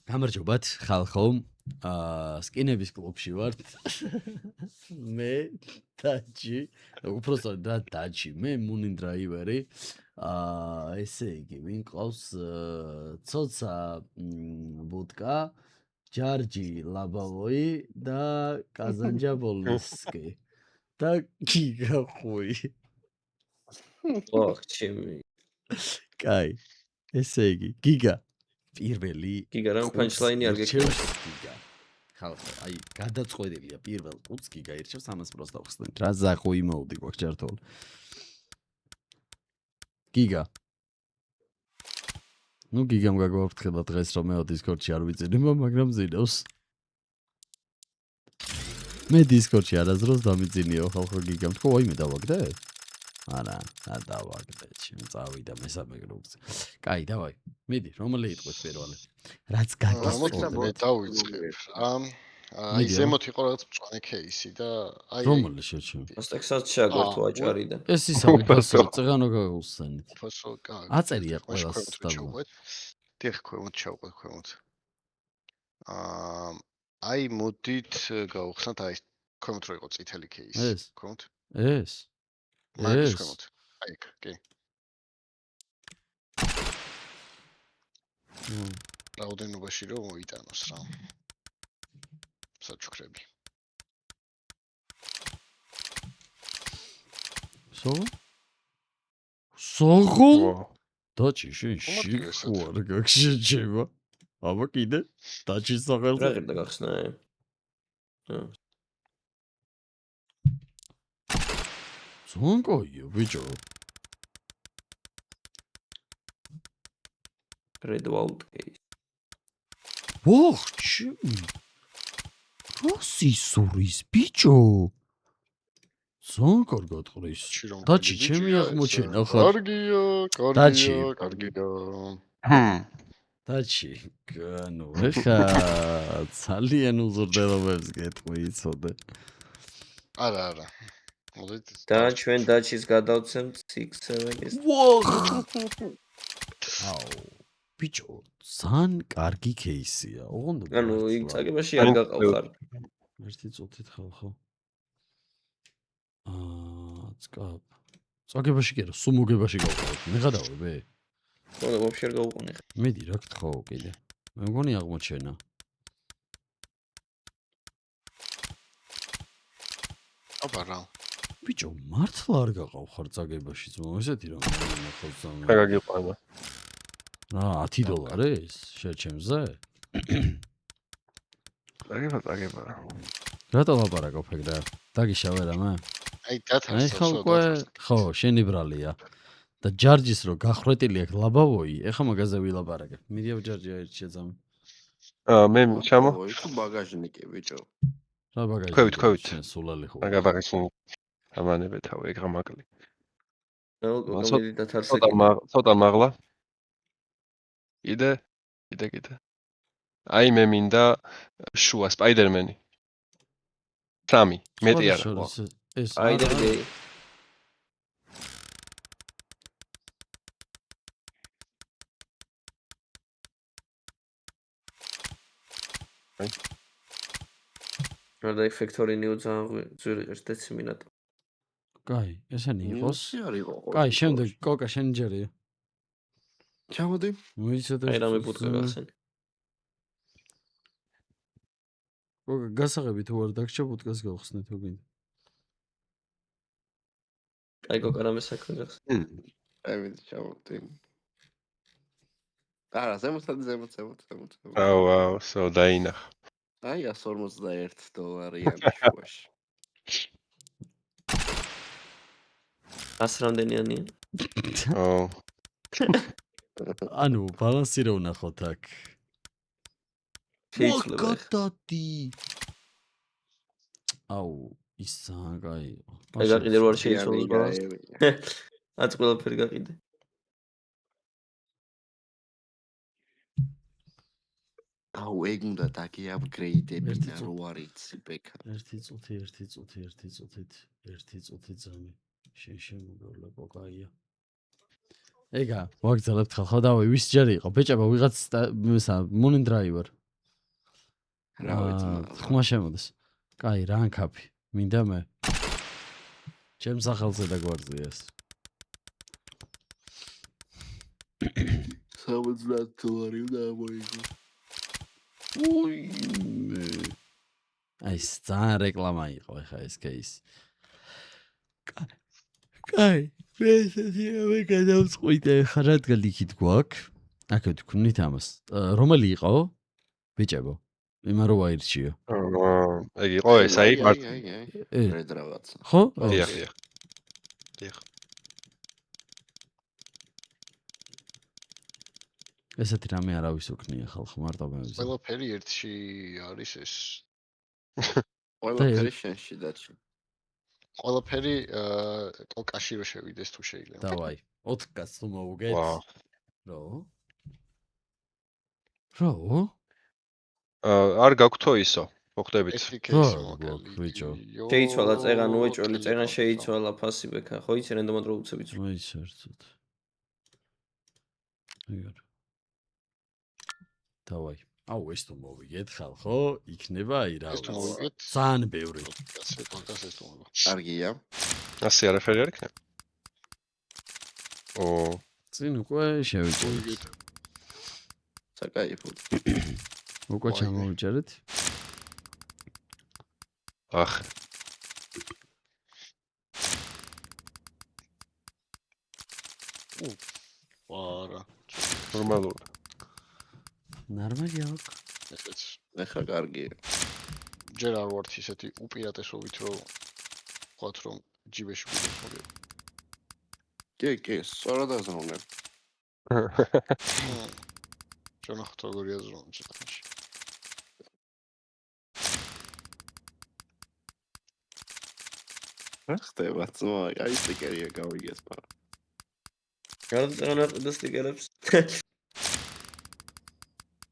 გამარჯობათ, ხალხო. სკინების კლუბში ვართ. მე დაჯი, უბრალოდ დაჯი, მე მუნინ დრაივერი. ესე იგი, ვინ ყავს ცოცა ბუტკა, ჯარჯი ლაბავოი და კაზანჯაბოლსკი. და გიგა ხუი. ოხ, ჩემი. კაი. ესე იგი, გიგა პირველი გიგა რამ punchline-ი არ გეკითხა. გიგა. ხალხო, აი, გადაწყვეტილია პირველ ყუთს გიგა ირჩევს, ამას პროსტა ვხსნით. რა ზახვი მოუდი გვაქვს ჯართულ. გიგა. ნუ გიგამ გაგვაფრთხილა დღეს რომ მე Discord-ში არ ვიწინება, მაგრამ ზინავს. მე Discord-ში არასდროს დამიძინიო ხალხო გიგამ. თქო, ვაიმე დავაგდე? არა, არ დავაგდე, ჩემ წავიდა მესამე გრუპზე. კაი, დავაი. მიდი, რომელი იტყვით პირველი? რაც გაგისწორდეთ. დავიწყებ. აი ზემოთ იყო რაღაც მწვანე кейსი და აი რომელი შეჩემ? ასტექსაც შეაგვერთო აჭარიდან. ეს ისა უფასო წეღანო გაგუსენით. უფასო კაი. აწერია ყველას დავუყვეთ. დიახ, ქვემოთ ჩავყვეთ ქვემოთ. აი მოდით გავხსნათ აი ქვემოთ რო იყო წითელი кейსი. ქვემოთ. ეს. მაგის ქვემოთ. აი იქ, კი. რაოდენობაში რომ მოიტანოს რა. საჩუქრები. სოღო? დაჭი შენ შიქوار გაგშეჩება. აბა კიდე დაჭის სახელზე. რა ღირდა გახსნა? ზონკოიო ბიჭო. Red Vault case. ვოხჩი. როსისურის ბიჭო. ზონკორ გატყრის. დაჭი ჩემი აღმოჩენა ხარ. კარგია, კარგია. დაჭი, ანუ ეხა ძალიან უზრდელობებს გეტყვი იცოდე. არა. მოდით. და ჩვენ დაჭის გადავცემთ 6-7-ის. აუ. ბიჭო, ძალიან კარგი кейსია. ოღონდ ანუ იქ წაგებაში არ გაყავხარ. ერთი წუთით ხალხო. წკაპ. წაგებაში კი არა, სუმოგებაში გავყავთ. მე გადავები? ხო, ვაფშე არ გავუყონე. მიდი რა გთხოვ კიდე. მე მგონი აღმოჩენა. აბა რა. ბიჭო, მართლა არ გაყავხარ წაგებაში, ძმო, ესეთი რომ ნახავს ამ. რა გაგიყვანა? რა, $10 შეჩემზე? წაგება. რატო ლაპარაკობ ეგრე? დაგიშავე რა მე? აი დათანხმდა. აი ხალხო, ხო, შენი ბრალია. და ჯარჯის რო გახრეტილი აქვს ლაბავოი, ეხა მაგაზე ვილაპარაკებ. მიდიავ ჯარჯი აირჩ შეძამი. მე ჩამო. თუ ბაგაჟნიკი ბიჭო. რა ბაგაჟი? ქვევით. შენ სულალი ხო? მაგა ბაგაჟი. ამანებე თავი ეგ რამაკლი. ნაუკომიდი დათარსეკი. ცოტა მაღლა. კიდე. აი მე მინდა შუა სპაიდერმენი. 3 მეტი არა. სპაიდერგეი. რა ეფექტორი ნიუ ძალიან ძვირი ღირს დეციმინატო. კაი, ესენი იყოს. კაი, შემდეგ კოკა შენი ჯერია. ჩამოდი. მოიცადე. აი რამე ბუტკა გახსენი. კოკა გასაღები თუ არ დაგჭა ბუტკას გავხსნე თუ გინდა. აი კოკა რამე საქმე გახსენი. აი მე ჩამოდი. არა, ზემოთ. აუ, so დაინახ. აი $141 შუაში. რამდენიანია? ანუ ბალანსი რა ვნახოთ აქ. მოკატატი. აუ, ისა კაი. აი გაყიდე რო არ შეიცვალოს ბალანსი. აც ყველაფერი გაყიდე. აუ ეგ უნდა დაგიაპგრეიდები და რო არ იცი ბექა. ერთი წუთით ძამი. შენ შემოგავლა კოკაია. ეგა, ვაგზალებთ ხალხო, დავი, ვის ჯერი იყო? ბეჭება ვიღაც მონენ დრაივერ. რა ვიცი, ხმა შემოდის. კაი, რანკაპი. მინდა მე. ჩემ სახელზე დაგვარზიეს. $70 უნდა მოიგო. აი, ძალიან რეკლამა იყო ხა ეს кейსი. კაი, მე ესე გადავწყვიტე ხა რადგან იქით გვაქვს. აქ ვთქვით ამას. რომელი იყო? ბიჭებო. იმან რო აირჩიო. ეგ იყო ეს აი რედ რაღაცა. ხო? დიახ. დიახ. ესეთი რამე არავის უქნია ხალხო მარტო მე ვიზა. ყველაფერი ერთში არის ეს. ყველაფერი შენში დაჩი. ყველაფერი კოკაში რო შევიდეს თუ შეიძლება. დავაი. 4 კაცს თუ მოვუგეთ. ვაუ. რო? არ გაგვთო ისო. მოხდებით. ეს კეისი ბიჭო. შეიცვალა წეღან უეჭველი, წეღან შეიცვალა ფასი ბექა. ხო იცი რენდომად რო უცებით. მოიცერცოთ. ეგარ. დავაი. აუ ეს თუ მოვიგეთ ხალხო, იქნება აი რა. ეს თუ მოვიგეთ. ძალიან ბევრი. ეს თუ მოვიგეთ. კარგია. ასე არაფერი არ იქნება. ო, წინ უკვე შევიჭერეთ. საკაიფო. უკვე ჩამოვიჭერეთ. ახ. ვარა. ნორმალური. ნორმალია. ესეც. ეხლა კარგია. ჯერ არ ვართ ისეთი უპირატესობით რომ ვთქვათ რომ ჯიბეში გულს მოგე. კი, სწორად აზროვნებ. შენახოთ როგორი აზროვნებ ცოტაში. რა ხდება, ძმა? აი სტიკერია გავიგეს პარა. გადაწყვეტენ და სტიკერებს.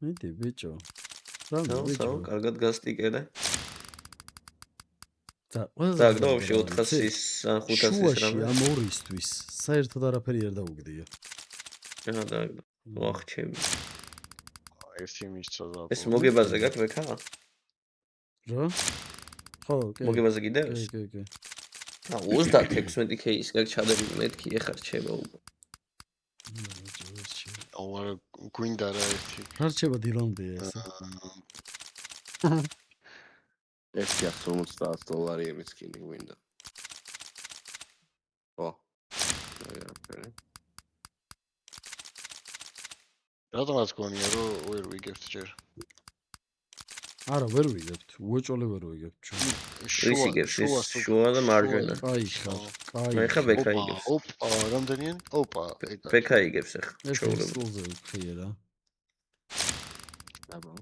მიდი ბიჭო. საუ, კარგად გასტიკერე. და ყველაზე და გდოვში 400-ის ან 500-ის რამე. ამ ორისთვის საერთოდ არაფერი არ დაუგდია. რა და ვახჩები. ერთი მისცა და ეს მოგებაზე გაქვს ბექა? რა? ხო, კი. მოგებაზე კიდევ? კი. 36 кейს გაქვს ჩადებული მეთქი ეხა რჩება უკვე. აუ გვინდა რა ერთი. რა რჩება დილამდეა ესე? $150 იმის კინი გვინდა. ო. რატომაც გონია რომ ვერ ვიგებთ ჯერ. არა, ვერ ვიგებთ. უეჭოლე ვერ ვიგებთ ჩვენ. ის იგებს ის შუა და მარჯვენა. კაი ხარ. კაი. მე ხა ბექა იგებს. ოპა, რამდენიან? ოპა, ბექა იგებს ეხა. ეს ჩაურებ. სულზე ვქრია რა. აბა.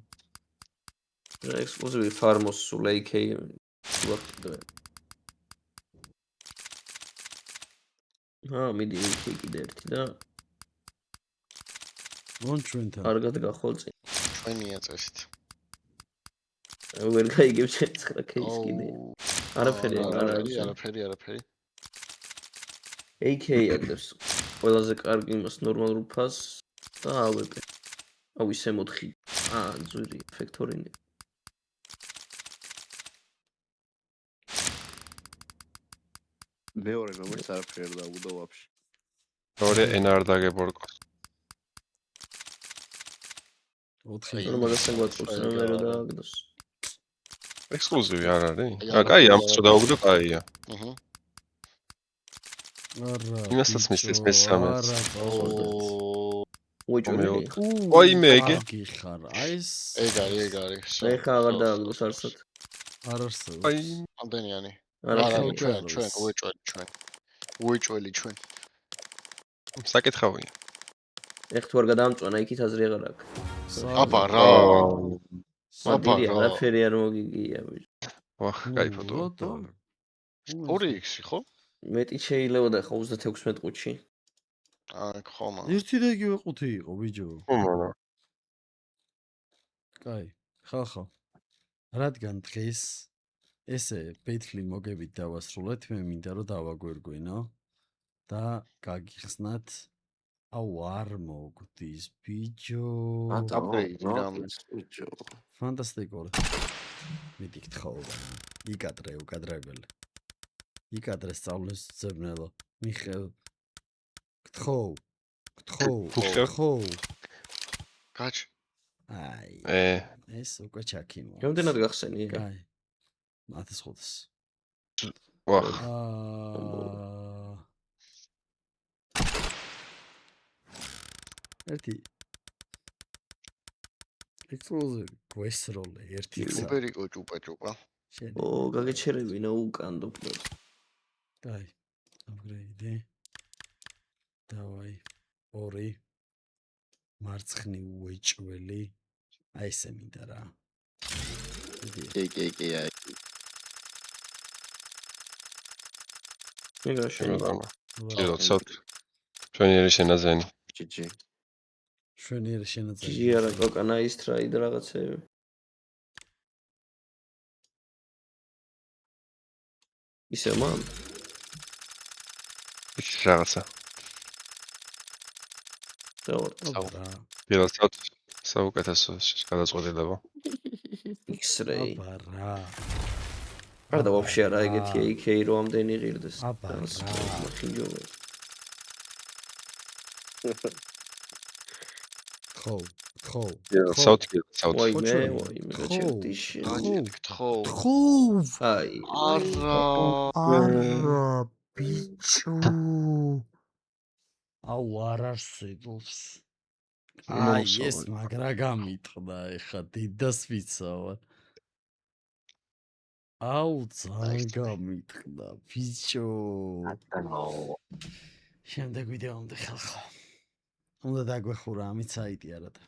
რა ექსკლუზივი ფარმოს სულ AK ვახტე. მიდი AK კიდე ერთი და მონ ჩვენთან. კარგად გახოლწი. ჩვენია წესით. ვერ გაიგებს 9 кейს კიდე. არაფერი არაფერი. AK აგებს. ყველაზე კარგი იმას ნორმალურ ფასს და AWP. აუ ისე 4. ძვირი ფექტორინი. მეორე რომელიც არაფერი არ დაუგდო ვაფშე. ორი ენა არ დაგებორკო. 4. რომ მაგასთან გვაწყობს ნომერო დააგდოს. ექსკლუზივი არ არის? კაი, ამას რო დაუგდო, კაია. არა. იმასაც მისცეს მესამეს. არა. უეჭველი. ой მეგი. გიხარ. აი ეს ეგ არის. მე ხა აღარ დააგდოს არსად. არ არსებობს. აი ამდენიანი. არა, ჩვენ. უეჭველი ჩვენ. საკითხავია. ეხ თუ არ გადაამწვანა იქით აზრი აღარ აქვს. აბა რა. მადირი არაფერი არ მოგიგია ბიჭო. ვახ, კაი ფოტო. 2x ხო? მეტი შეიძლება ხო 36 ყუთში. ხომა. ერთი და იგივე ყუთი იყო ბიჭო. ხომა. კაი, ხალხო. რადგან დღეს ესე პეთლი მოგებით დავასრულეთ, მე მინდა რომ დავაგვირგვინო და გაგიხსნათ აუ არ მოგდის ბიჭო. Upgrade, რამე. ბიჭო. ფანტასტიკური. მიდი გთხოვდა. იკადრე უკადრებელი. იკადრე სწავლის ძებნელო. მიხელ. გთხოვ. გთხოვ. გაჩ. აი. ეს უკვე ჩაქიმო. რამდენად გახსენი? აი. 1500. ვახ, ერთი ექსკლუზივი გვესროლე ერთი ხსა. უბერიკო ჭუპა. შენ. ო, გაგეჩერებინა უკან დოფლებს. აი. აპგრეიდი. დავაი. 2 მარცხნი უეჭველი. აი ესე მინდა რა. კი, აი. მე გაშენე. ცოტ. ჩვენი შენაზენი. ჯიჯი. შვენიერი შენაძენი. ჯი არა, კოკანა ისტრაიდ რაღაცები. ისე მან. ის რაღაცა. დავარ. პირასად საუკეთესო გადაწყვეტილება. X-ray. აბა რა. არა და ვაფშე არა ეგეთი AK რო ამდენი ღირდეს. აბა რა. მახინჯობა. ხო. ვაი მე გაჩერტიში. გთხოვ. აი. არა ბიჭო. აუ არ არსებობს. აი ეს მაგრა გამიტყდა ეხა დიდას ვიცავ. აუ ძალიან გამიტყდა ბიჭო. შემდეგ ვიდეომდე ხალხო. უნდა დაგვეხურა ამით საიტი არა და